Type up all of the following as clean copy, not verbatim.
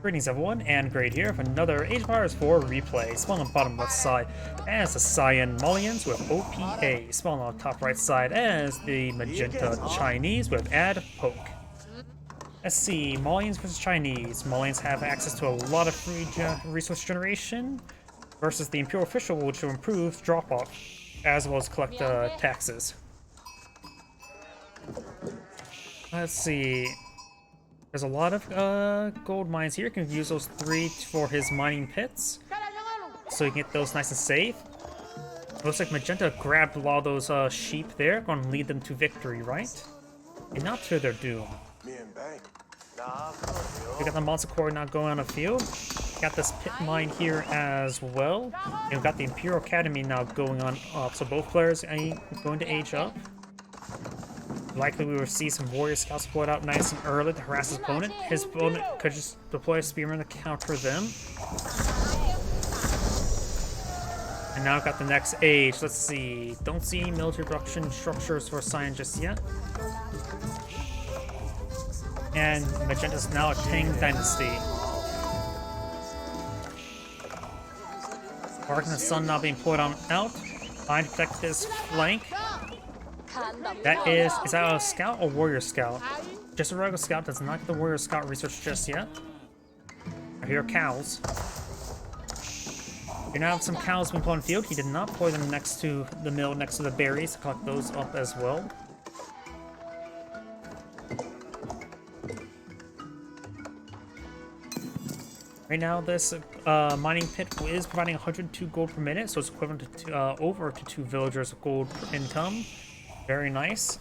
Greetings everyone, and Great here with another Age of Empires 4 replay. Spawn on the bottom left side as the Cyan Malians with OPA. Spawn on the top right side as the Magenta Chinese with Addpoke. Let's see, Malians versus Chinese. Malians have access to a lot of free resource generation versus the Imperial Official, which will improve drop-off as well as collect taxes. Let's see. There's a lot of gold mines here. You can use those 3 for his mining pits, so you can get those nice and safe. Looks like Magenta grabbed a lot of those sheep there. Going to lead them to victory, right? And not to their doom. We got the Monster Quarry now going on the field. Got this pit mine here as well. And we've got the Imperial Academy now going on up. So both players are going to age up. Likely we will see some warrior scouts deployed out nice and early to harass his opponent. His opponent could just deploy a spearman to counter them. And now I've got the next age. Let's see. Don't see any military production structures for Cyan just yet. And Magenta's now a Tang Dynasty. Arc and the Sun now being pulled on out. Trying to protect his flank. That is that a scout or warrior scout? Just a regular scout, does not get the warrior scout research just yet. I hear cows. You now have some cows being put on the field. He did not deploy them next to the mill, next to the berries, to collect those up as well. Right now, this mining pit is providing 102 gold per minute, so it's equivalent to over to 2 villagers of gold per income. Very nice.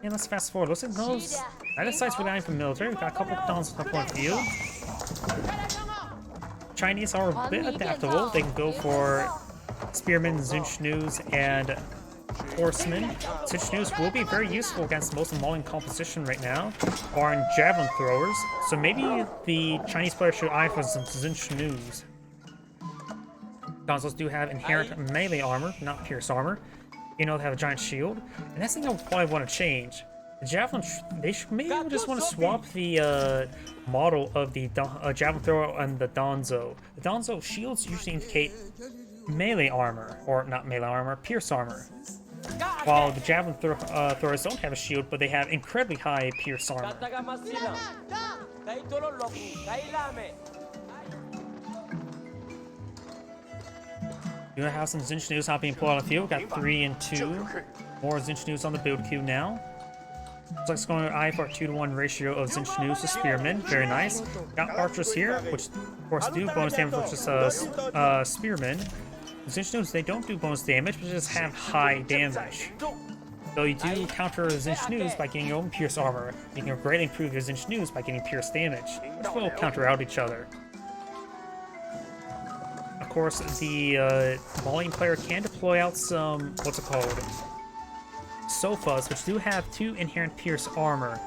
And let's fast forward. Looks like those either side's relying for military. We've got a couple of dons up on field. Chinese are a bit adaptable. They can go for spearmen, Zinchnews, and horsemen. Zinchnews will be very useful against most of the Malian composition right now, or in javelin throwers. So maybe the Chinese player should eye for some Zinchnews. Consoles do have inherent melee armor, not pierce armor. You know, they have a giant shield, and that's the thing I probably want to change. The javelin, they should maybe just want to swap the model of the javelin thrower and the Donzo. The Donzo shields usually indicate melee armor, or not melee armor, pierce armor. While the javelin throwers don't have a shield, but they have incredibly high pierce armor. You have some Zinchnews not being pulled on the field. Got 3 and 2. More Zinchnews on the build queue now. Looks like it's going to eye for a 2-to-1 ratio of Zinchnews to spearmen. Very nice. Got archers here, which of course do bonus damage versus spearmen. Zinchnews, they don't do bonus damage, but just have high damage. So you do counter Zinchnews by getting your own pierce armor. You can greatly improve your Zinchnews by getting pierce damage, which will counter out each other. Of course, the Malian player can deploy out some, what's it called, sofas, which do have 2 inherent pierce armor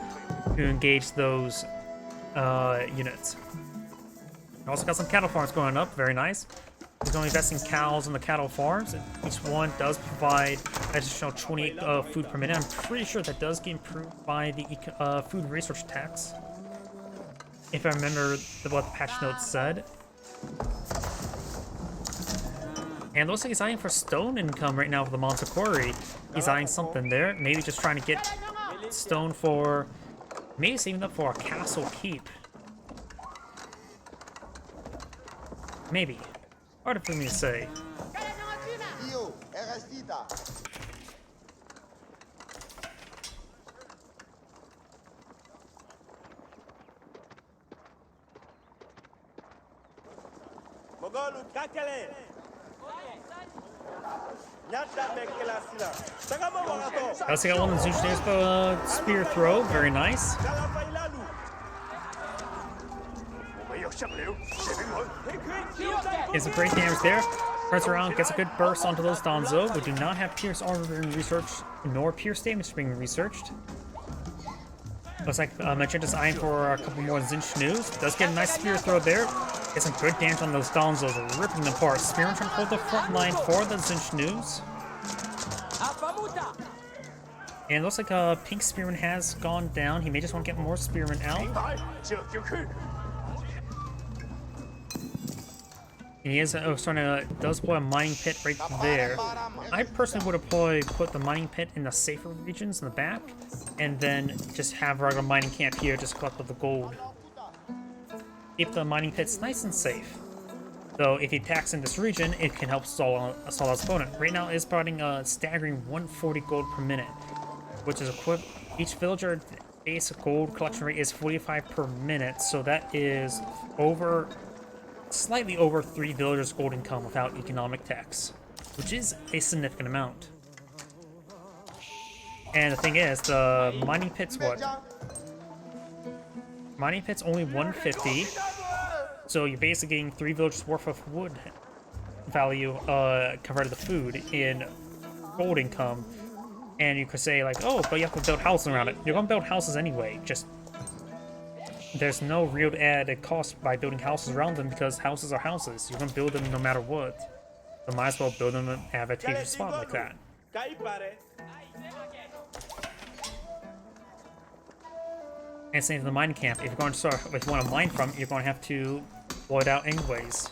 to engage those units. Also got some cattle farms going up, very nice. He's going to invest in cows on the cattle farms. Each one does provide additional 28 food per minute. I'm pretty sure that does get improved by the food research tax, if I remember what the patch notes said. And it looks like he's eyeing for stone income right now with the Monster Quarry. He's eyeing something there. Maybe just trying to get stone for... maybe saving up for a castle keep. Maybe. Hard for me to say. Let's see, got one of the Zinchnews spear throw. Very nice. Gets some great damage there. Turns around, gets a good burst onto those Donzo. We do not have pierce armor being researched, nor pierce damage being researched. Looks like Magenta's eyeing for a couple more Zinchnews. Does get a nice spear throw there. Get some good damage on those Donzos, ripping them apart. Spearman trying to hold the front line for the Zinchnews. And it looks like Pink Spearman has gone down. He may just want to get more Spearmen out. And he is does deploy a mining pit right there. I personally would put the mining pit in the safer regions in the back, and then just have a regular mining camp here, just collect all the gold. Keep the mining pits nice and safe. Though if he attacks in this region, it can help stall his opponent. Right now, it's providing a staggering 140 gold per minute, which is each villager base gold collection rate is 45 per minute, so that is slightly over 3 villagers' gold income without economic tax, which is a significant amount. And the thing is, the mining pit's what? Mining pit's only 150, so you're basically getting 3 villagers worth of wood value converted to food in gold income. And you could say like, oh, but you have to build houses around it. You're gonna build houses anyway, just there's no real added cost by building houses around them because houses are houses. You're gonna build them no matter what. So might as well build them in an advantageous spot like that. And same to the mining camp. If you're going to start, if you want to mine from, you're going to have to blow it out anyways.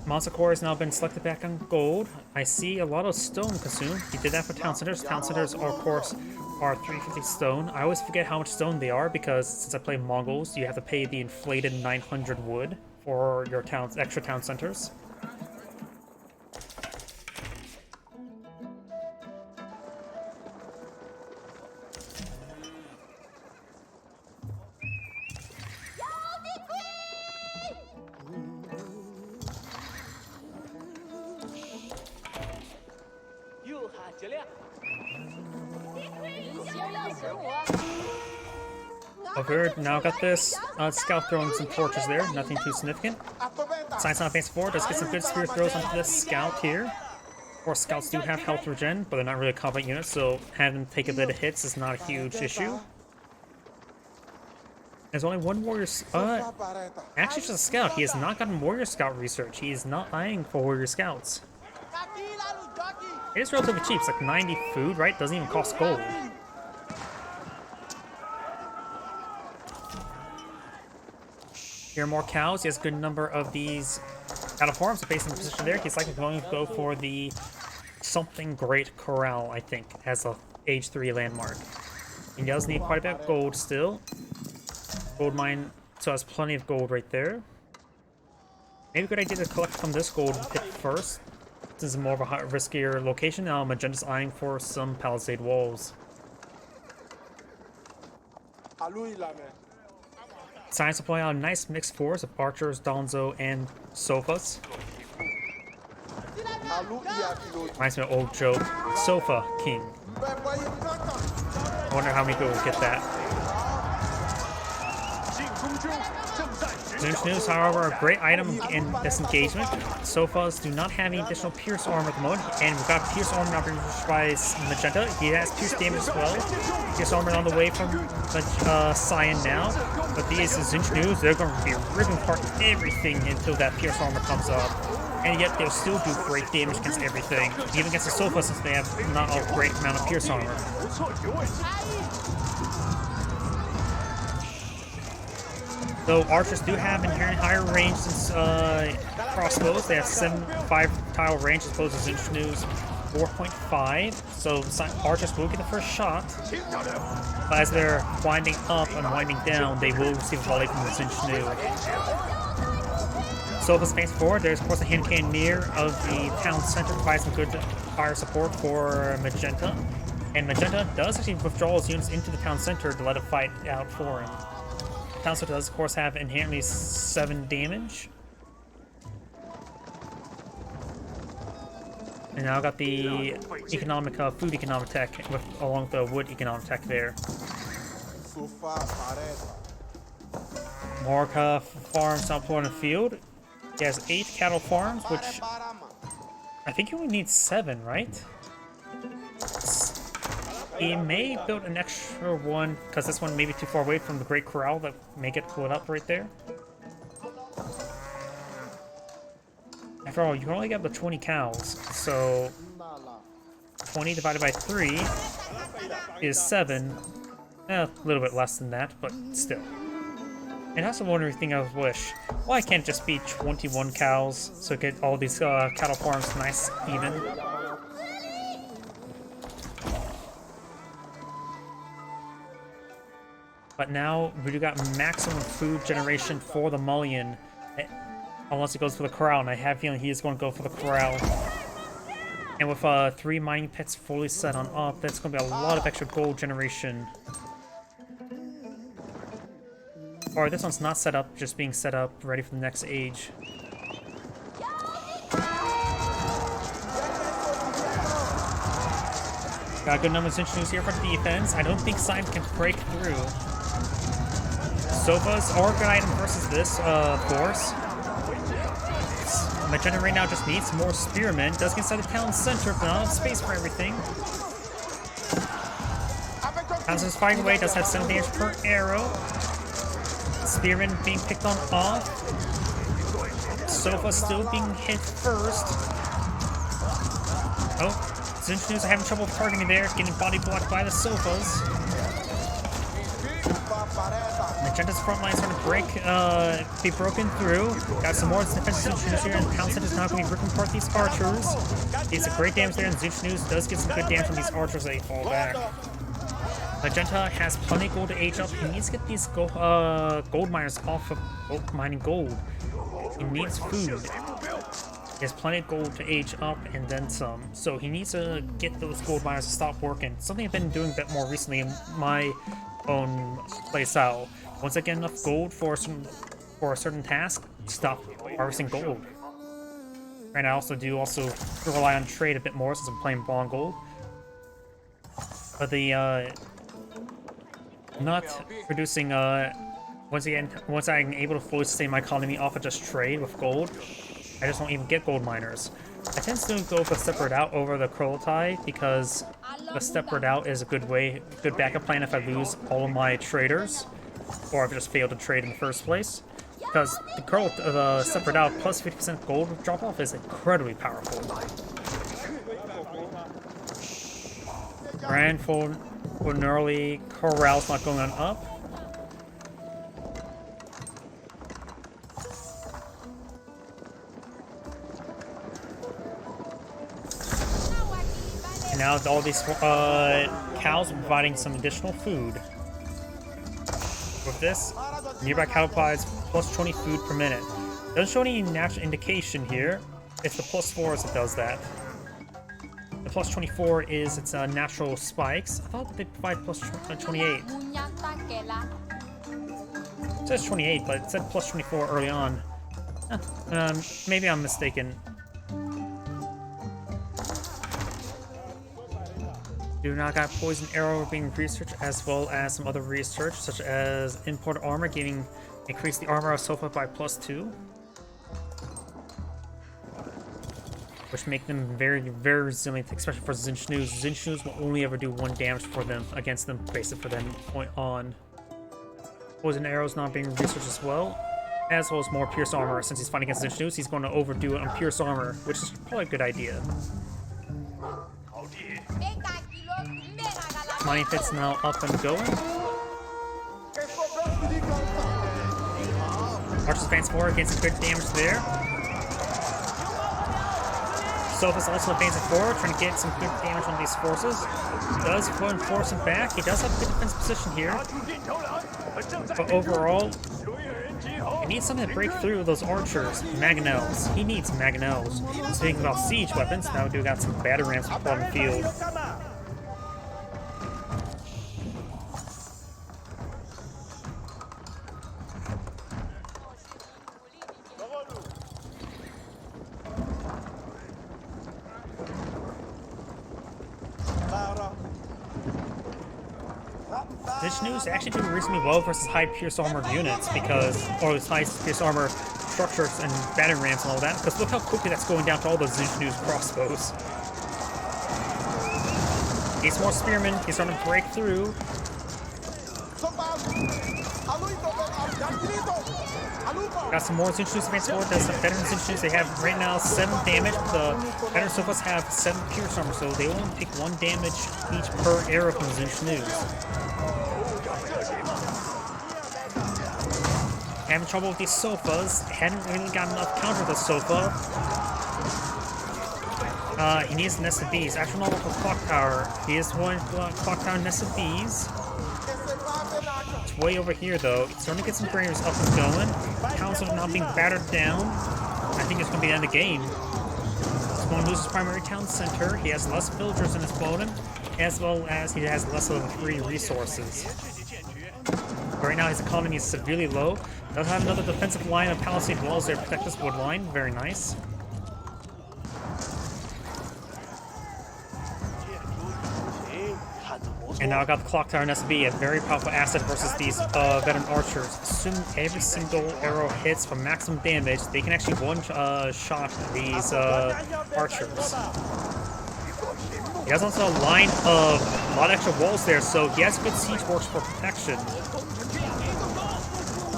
Monster Core has now been selected back on gold. I see a lot of stone consumed. He did that for town centers. Town centers, of course, are 350 stone. I always forget how much stone they are because since I play Mongols, you have to pay the inflated 900 wood for your extra town centers. Over here, now got this scout throwing some torches there, nothing too significant. Science on advance forward, does get some good spear throws onto this scout here. Of course, scouts do have health regen, but they're not really a combat unit, so having to take a bit of hits is not a huge issue. There's only one warrior. Actually, just a scout. He has not gotten warrior scout research. He is not eyeing for warrior scouts. It is relatively cheap. It's like 90 food, right? Doesn't even cost gold. Here are more cows. He has a good number of these cattle farms. So based on the position there, he's likely going to go for the something great corral, I think, as a age 3 landmark. He does need quite a bit of gold still. Gold mine, so has plenty of gold right there. Maybe a good idea to collect from this gold pit first. This is more of a riskier location. Now Magenta's eyeing for some palisade walls. Science supply out a nice mixed force of archers, Donzo, and sofas. Reminds me of old joke, Sofa King. I wonder how many people will get that. Zoom News, however, a great item in this engagement. Sofas do not have any additional Pierce armor at the moment, and we've got Pierce armor now being used by Magenta. He has Pierce damage as well. Pierce armor on the way from Cyan now. But these Zinch News, they're going to be ripping apart everything until that Pierce armor comes up. And yet they'll still do great damage against everything, even against the Sofas since they have not a great amount of Pierce armor. Though archers do have inherent higher range than crossbows. They have 5 tile range as opposed to Zinch News 4.5. So archers will get the first shot. But as they're winding up and winding down, they will receive a volley from the Zinch News. So the space forward, there's of course a hand cannoneer of the town center, provides some good fire support for Magenta. And Magenta does actually withdraw his units into the town center to let it fight out for him. Town center does, of course, have inherently 7 damage. And now got the economic food economic tech along with the wood economic tech there. More farms out in the field. He has 8 cattle farms, which I think you only need 7, right? He may build an extra one, because this one may be too far away from the Great Corral that may get pulled up right there. After all, you can only get up to 20 cows, so 20 divided by 3 is 7. A little bit less than that, but still. And that's one thing I wish. Why can't it just be 21 cows so get all these cattle farms nice, even? But now we do got maximum food generation for the Malian. Unless he goes for the corral, and I have a feeling he is going to go for the corral. And with 3 mining pits fully set on up, that's going to be a lot of extra gold generation. Or this one's not set up, just being set up, ready for the next age. Got a good number of engineers here for defense. I don't think Simon can break through. Sofas are a good item versus this force. Magenta right now just needs more spearmen. Does get inside the town center, but not enough space for everything. As is fighting away, does have 7 damage per arrow. Spearmen being picked on off. Sofa still being hit first. Oh, Zinchnews are having trouble targeting there, getting body blocked by the Sofas. Magenta's front line is going to be broken through. Got some more defensive Zinchnews here, and Town Center is now going to be ripping apart these archers. It's a great damage there, and Zinchnews does get some good damage from these archers as they fall back. Magenta has plenty of gold to age up. He needs to get these gold miners off of mining gold. He needs food. He has plenty of gold to age up and then some. So he needs to get those gold miners to stop working. Something I've been doing a bit more recently in my own playstyle. Once I get enough gold for a certain task, stop harvesting gold. And I also rely on trade a bit more since I'm playing blonde gold. But the not producing once I'm able to fully sustain my economy off of just trade with gold, I just won't even get gold miners. I tend to go with a separate out over the Kroltai because the separate out is a good backup plan if I lose all of my traders, or if I just fail to trade in the first place. Because the separate out plus 50% gold drop off is incredibly powerful. Grand for gnarly corral's not going on up. And now all these cows are providing some additional food. With this, nearby cow provides plus 20 food per minute. Doesn't show any natural indication here. It's the plus 4s that does that. The plus 24 is its natural spikes. I thought they provide plus 28. It says 28, but it said plus 24 early on. Maybe I'm mistaken. Do not got poison arrow being researched, as well as some other research, such as import armor, increase the armor of Sofa by plus 2. Which make them very, very resilient, especially for Zinchnews. Zinchnews will only ever do 1 damage for them against them, basically, for them point on. Poison arrows not being researched as well as more pierce armor. Since he's fighting against Zinchnews, he's going to overdo it on pierce armor, which is probably a good idea. Mining pit's now up and going. Archer's advance forward, getting some good damage there. Sofa's also advancing forward, trying to get some good damage on these forces. He does go and force him back. He does have a good defense position here. But overall, he needs something to break through those archers. Mangonels. He needs mangonels. Speaking about siege weapons, now we do got some batter rams on the field. Zinchnews actually doing reasonably well versus high pierce armor units or high pierce armor structures and battering rams and all that, because look how quickly that's going down to all those Zinchnews crossbows. He's more spearmen, he's starting to break through. Got some more Zinchus advanced forward. That's the veteran Zinchus. They have right now 7 damage. The veteran Sofas have 7 pierce armor, so they only take 1 damage each per arrow from Zinchus. Having trouble with these Sofas. Hadn't really got enough counter the Sofa. He needs a nest of bees. Actually, not with the clock tower. He is one clock tower nest of bees. It's way over here, though. It's starting to get some graders up and going. Council now being battered down. I think it's going to be the end of the game. He's going to lose his primary town center. He has less villagers in his opponent, as well as he has less of the free resources. Right now, his economy is severely low. Does have another defensive line of palisade walls there to protect this wood line. Very nice. And now I got the clock tower and SB, a very powerful asset versus these veteran archers. Assume every single arrow hits for maximum damage, they can actually one-shot these archers. He has also a line of a lot of extra walls there, so he has good siege works for protection.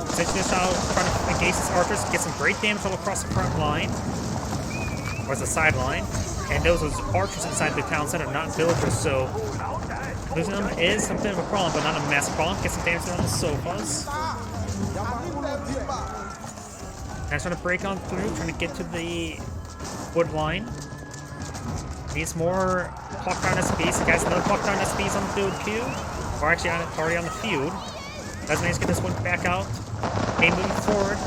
Essentially, this now trying to engage these archers, get some great damage all across the front line, or the sideline. And those archers inside the town center, not villagers, so losing them is a bit of a problem, but not a massive problem. Get some damage on the Sofas. And trying to break on through, trying to get to the wood line. Needs more clock tower SPs. The guy's another clock tower SPs on the field queue. Or actually already on the field. Doesn't manage to get this one back out. Game moving forward.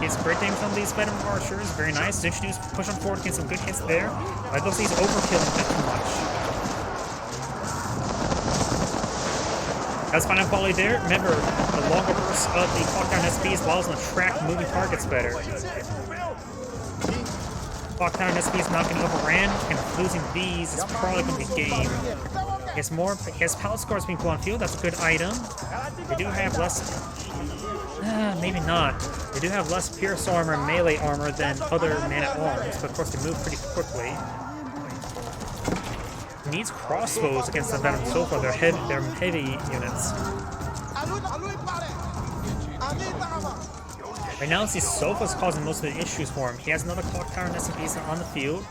Gets great damage on these veteran archers. Very nice. Zinchus push on forward, get some good hits there. I those he's overkilling a bit too much. That's final volley there. Remember, the longer bursts of the clock down SPs allows them to track moving targets better. Clock down SPs not getting overran, and losing these is probably going to be game. He has pallet scars being put on field. That's a good item. They do have less. Maybe not. They do have less pierce armor and melee armor than other man-at-arms, but of course they move pretty quickly. Needs crossbows against the veteran Sofa. They're heavy units. Right now, it's these Sofas causing most of the issues for him. He has another clock tower and SMBs on the field.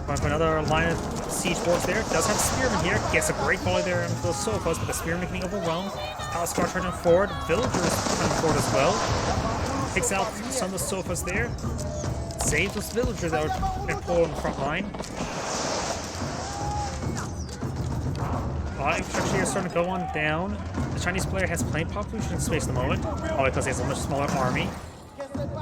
Going for another line of siege works there. Does have Spearman here. Gets a great volley there into those Sofas, but the Spearman getting overwhelmed. Palace Guard turning forward. Villagers turning forward as well. Takes out some of the Sofas there. Saves those villagers that were going to pull in the front line. A lot of infrastructure here starting to go on down. The Chinese player has plenty of population space at the moment, probably because he has a much smaller army.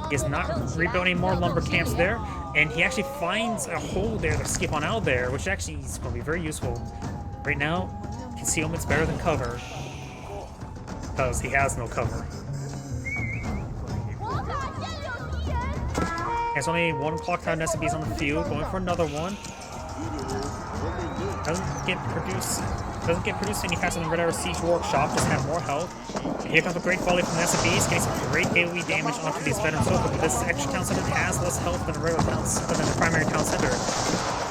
He is not rebuilding more lumber camps there, and he actually finds a hole there to skip on out there, which actually is going to be very useful. Right now, concealment's better than cover, because he has no cover. There's only one clock tower SMBs on the field, going for another one. Doesn't get produced any faster than Red Arrow Siege Workshop, just have more health. And here comes a great volley from the SMBs, getting some great AoE damage onto these veterans. But this extra town center has less health than the primary town center.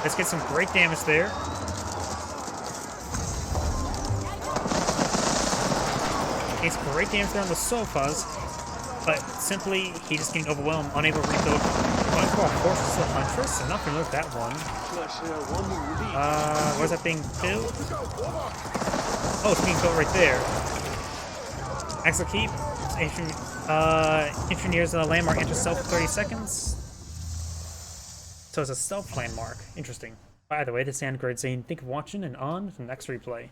Let's get some great damage there. It's great damage there on the Sofas, but simply he just getting overwhelmed, unable to rebuild. Going for a Fortress of the Huntress? I'm not familiar with that one. Where's that being built? Oh, it's being built right there. Axel Keep. Engineers the landmark enters stealth for 30 seconds. So it's a stealth landmark. Interesting. By the way, this is Android saying, think of watching and on to the next replay.